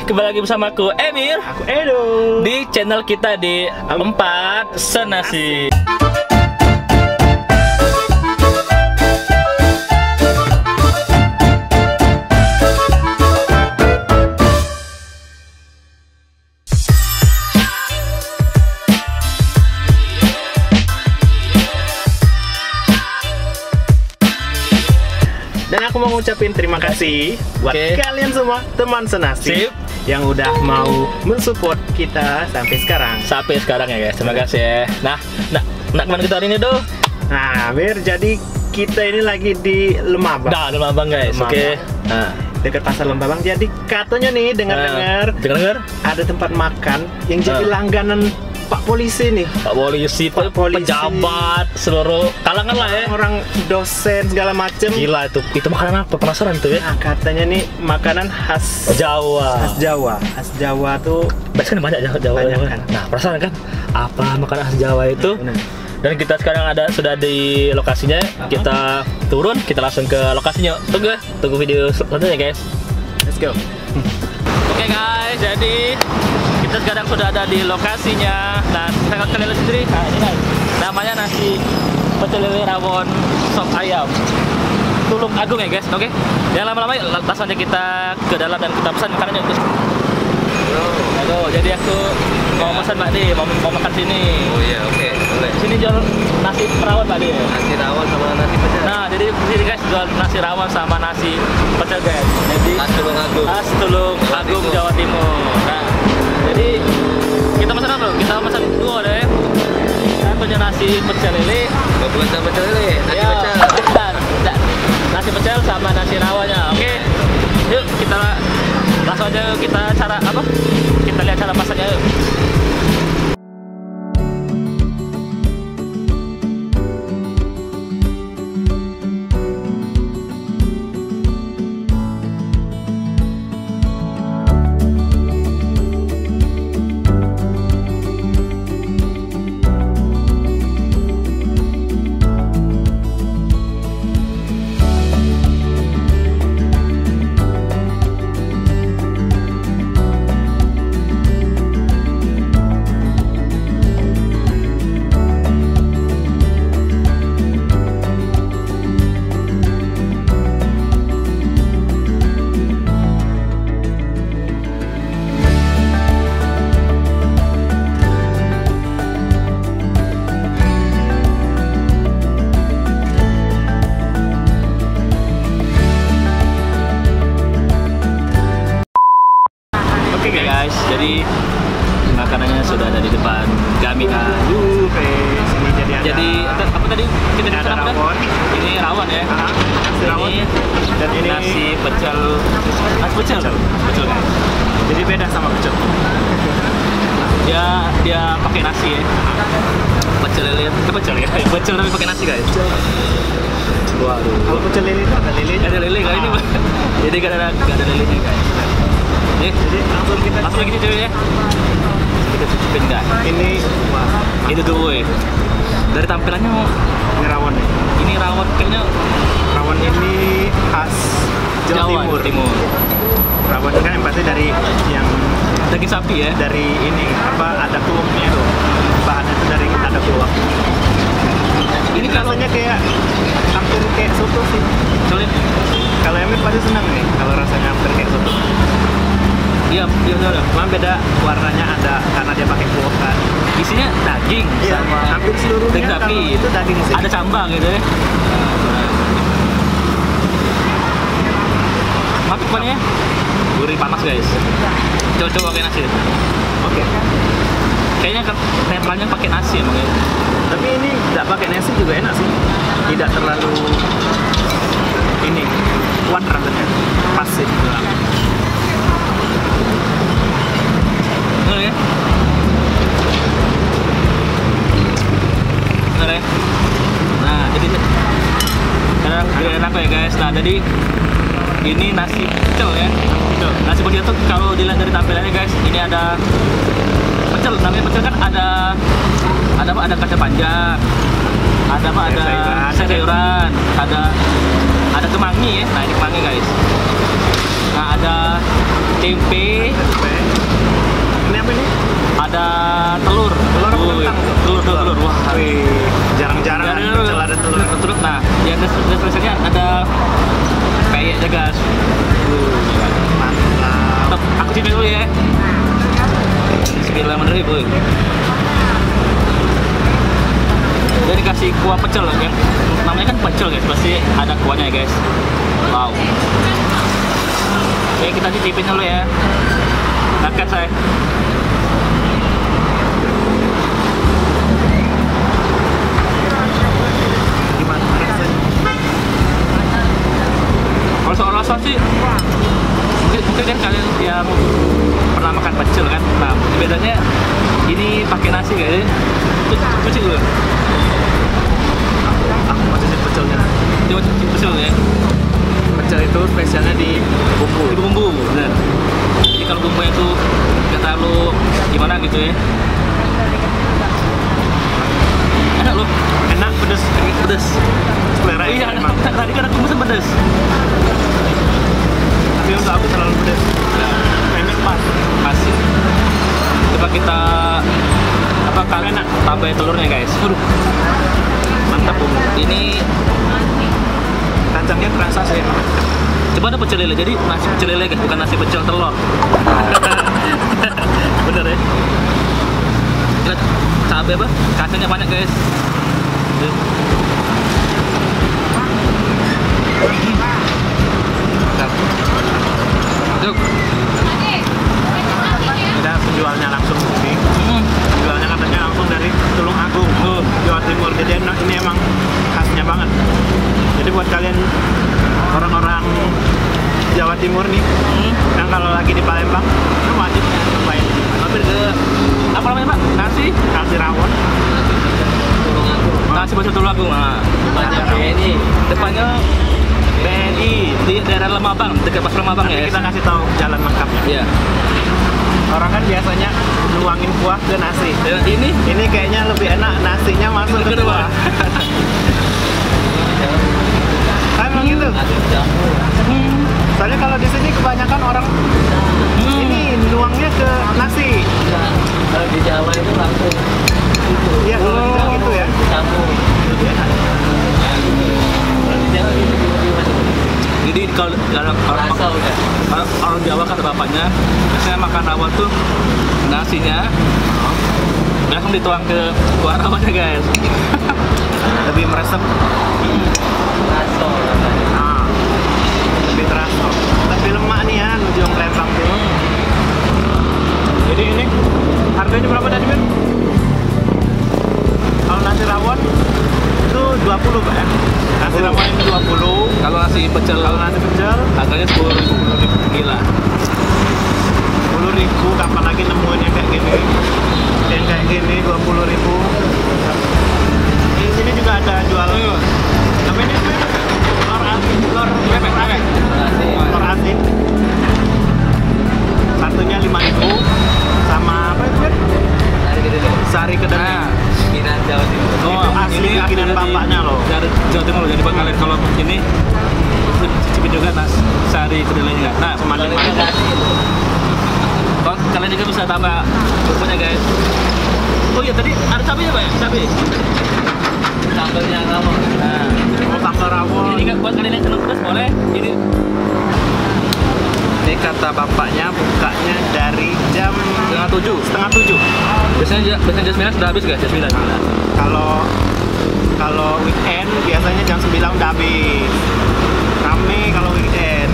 kembali lagi bersama aku Emir, aku Edo, di channel kita di Empat Senasi. dan aku mau ngucapin terima kasih buat kalian semua teman senasi yang udah mau mensupport kita sampai sekarang ya guys. Terima kasih ya. Nah kemana kita hari ini tuh? Nah, Mir, jadi kita ini lagi di Lemabang. Nah, Lemabang guys. Oke. Nah, dekat pasar Lemabang. Jadi katanya nih dengar ada tempat makan yang jadi langganan Pak Polisi nih. Pak Polisi, pejabat, seluruh kalangan lah ya. Orang dosen segala macem. Gila itu makanan apa? Penasaran tuh ya. Nah, katanya nih makanan khas Jawa. Khas Jawa tuh. Biasanya kan banyak Jawa. Kan? Nah, penasaran kan? Apa makanan khas Jawa itu? Bener. Dan kita sekarang sudah di lokasinya. Kita turun, kita langsung ke lokasinya. Tunggu video selanjutnya guys. Let's go. Oke guys, jadi kita sekarang sudah ada di lokasinya. Nah, kalian lihat sendiri. Nah, ini guys, namanya nasi pecel lele rawon sop ayam Tulung Agung ya guys. Oke, jangan lama-lama, langsung aja kita ke dalam dan kita pesan makanannya guys. Aduh, jadi aku mau pesan Mbak Di, mau makan sini. Oh iya, oke, boleh. Sini jual nasi rawon Mbak Di. Nasi rawon sama nasi pecel. Nah, jadi sini guys jual nasi rawon sama nasi pecel guys. Jadi Khas Tulung Agung. Khas Tulung Agung Jawa Timur. Nah, jadi kita pesan apa? Kita pesan dua deh. Saya punya nasi pecel lele. Oh, bukan sama pecel lele, nasi Ya, pecel. bukan. Nasi pecel sama nasi rawonnya. Oke. Yuk kita langsung aja kita kita lihat cara masaknya yuk. Oke guys, jadi makanannya sudah ada di depan kami kan. Sini Jadi apa tadi kita ada pesan apa? rawon. Ini rawon ya. Nasi rawon. Dan ini nasi pecel. Pecel guys. Jadi beda sama pecel. Dia pakai nasi ya. Pecel lele, pecel ya. Pecel tapi pakai nasi guys. Waduh. Kalau pecel lele itu ada lelenya. Ada lele guys ini. Jadi gak ada lelenya guys. Jadi langsung kita coba ya. Kita cicipin guys. Ini Itu tuh ya. Dari tampilannya ini rawon nih. ini rawon kayaknya Rawon ini khas Jawa Timur. Rawon ini kan yang pasti dari yang daging sapi ya. dari ini ada tuangnya itu. Bahannya itu dari ada tuang. Ini rasanya kayak hampir kayak soto sih. Sulit. Kalau Emir pasti senang nih kalau rasanya hampir kayak soto. Iya betul. Cuma beda warnanya ada karena dia pakai kuah kan. Isinya daging sama hampir seluruhnya daging sapi. kalau itu daging sih. Ada cambang gitu ya. Makannya gurih panas guys. Coba pakai nasi. Oke. Kayaknya templanya pakai nasi emang ya. Tapi ini nggak pakai nasi juga enak sih. Tidak terlalu ini kuat rasanya. Pas sih. Bener ya? Bener ya? Nah, jadi enak ya guys. Nah, jadi ini nasi pecel ya. Nasi pecel tuh kalau dilihat dari tampilannya guys, ini ada pecel. Namanya pecel kan ada apa? Ada kacang panjang, ada apa? Ada sayuran, ada kemangi ya. Nah, ini kemangi guys. Nah, ada tempe, Ini apa ini? ada telur. Telur apa Wih, kentang? telur. Wah, Wih, jarang-jarang ada telur. Ada telur. Nah, yang deskripsinya ada peyeknya guys. Mantap. Tetap aku cicip dulu ya. Bismillahirrahmanirrahim. Dia dikasih kuah pecel yang namanya kan pecel guys, pasti ada kuahnya ya guys. Wow. Oke, kita cicipin dulu ya. Nakat saya. Gimana rasanya? Kalau soal rasa sih, mungkin kan kalian yang pernah makan pecel kan, nah bedanya ini pakai nasi kayaknya. Kucing dulu. Aku masih sih pecelnya. Coba cicip pecel ya. Pecel itu spesialnya di bumbu. Itu bumbu, benar. Jadi kalau bumbunya itu nggak terlalu gimana gitu ya. Enak loh, Enak, pedes. pedes. Selera Iya, emang. tadi kan aku pesen pedes. Tapi untuk aku terlalu pedes. Enak pas. Kasih. Coba kita Enak. tambahin telurnya guys. Aduh, Mantap bumbu. ini Kacangnya terasa sih. coba ada pecel lele. Jadi nasi pecel lele guys, bukan nasi pecel telur. Bener ya. Lihat cabai apa? Kacangnya banyak guys. Yuk. Ada penjualnya langsung sini. Hmm. Penjualnya katanya langsung dari Tulung Agung, Jawa Timur. Jadi ini emang khasnya banget. Jadi buat kalian orang-orang Jawa Timur nih, yang kalau lagi di Palembang, itu wajib cobain Mampir ke apa namanya Pak? nasi rawon. Nasi bakso Tulung Agung. Nah, Banyak BNI. depannya BNI di daerah Lemabang, dekat Pasar Lemabang Nanti ya. kita kasih tahu jalan lengkapnya. Iya. Orang kan biasanya nuangin kuah ke nasi. Dan ini Ini kayaknya lebih enak nasinya masuk ke Kedua. kuah. Emang gitu. Soalnya kalau di sini kebanyakan orang ini nuangnya ke nasi. Kalau di Jawa itu langsung Iya, kalau di Jawa gitu ya. campur. Lebih enak. Kalau di Jawa itu jadi kalau rasa udah. orang Jawa kata bapaknya biasanya makan rawon tuh nasinya langsung dituang ke kuah rawonnya guys. Lebih meresep. Rasa. Nah, lebih terasa. Lebih lemak nih ya, Ujung Palembang tuh. Jadi ini harganya berapa tadi, Ben? Kalau nasi rawon itu 20, Pak ya? Nasi rawon ini 20. Kalau nasi pecel Kalau nasi pecel harganya 10.000. Gila. 10.000, kapan lagi nemuin yang kayak gini? Yang kayak gini 20.000. Di sini juga ada jual. Apa ini? Telur asin, telur bebek. Telur asin. Satunya 5.000 sama apa itu, Ben? Hari gitu deh. Sari kedelai. Nah, Minat Jawa Timur. Itu asli bikinan dari- bapaknya loh. Dari Jawa Timur loh. Jadi buat kalian kalau ini cicipin juga sari kedelainya. Nah, Cuma Kalau 5.000. kasih kalau kalian juga bisa tambah kerupuknya guys. Oh iya tadi ada cabai apa ya? Cabai. sambalnya lama. Nah, Mau sambal rawon. ini kan buat kalian yang senang pedas boleh. Ini Ini kata bapaknya bukanya dari jam setengah 7. setengah 7. Biasanya jam 9 sudah habis guys, jam 9. Kalau weekend biasanya jam 9 udah habis. Rame kalau weekend.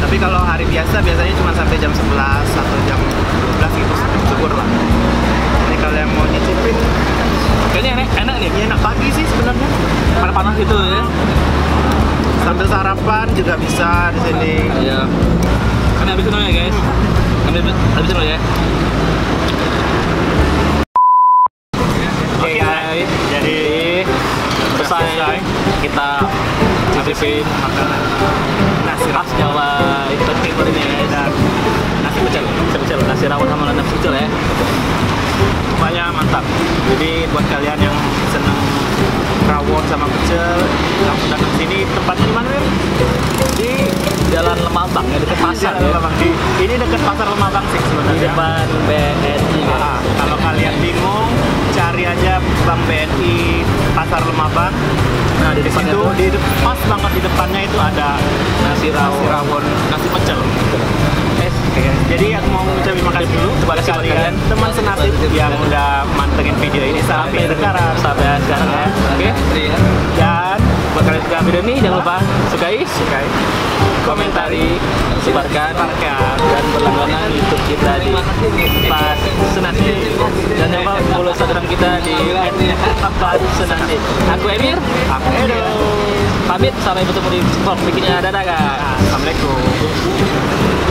Tapi kalau hari biasa biasanya cuma sampai jam 11 atau jam 12 gitu, syukur lah. Ini kalau yang mau nyicipin, Kayaknya enak nih. ya enak pagi sih sebenarnya. Panas-panas gitu ya. Sambil sarapan juga bisa di sini. Iya. Kan habisin dulu ya guys. Habisin dulu ya. Oke guys, jadi selesai kita cicipin makanan Nasi khas Jawa Timur ini guys. Dan nasi pecel, nasi rawon sama nasi pecel ya. Pokoknya mantap. Jadi buat kalian yang seneng rawon sama pecel, langsung datang sini. Tempatnya di mana, Wir? Di Jalan Lemabang ya, dekat pasar Jalan ya. Lemabang. Ini dekat pasar Lemabang sih Di sebenarnya. depan BNI ya. Kalau kalian bingung, cari aja Bank BNI Pasar Lemabang. Nah, di Di depan situ, itu pas banget di depannya itu ada nasi rawon. nasi pecel. Oke, jadi aku mau terima kasih dulu kepada Terima kasih buat kalian teman senasib yang udah mantengin video ini sampai sekarang. Sampai sekarang ya. Oke. Dan Buat kalian yang suka video ini jangan lupa sukai, komentari, sebarkan, dan berlangganan YouTube kita di Pas Senasib. Dan jangan lupa follow Instagram kita di @passenasib. Aku Emir, aku Edo. pamit sampai bertemu di vlog berikutnya. Dadah guys. Assalamualaikum.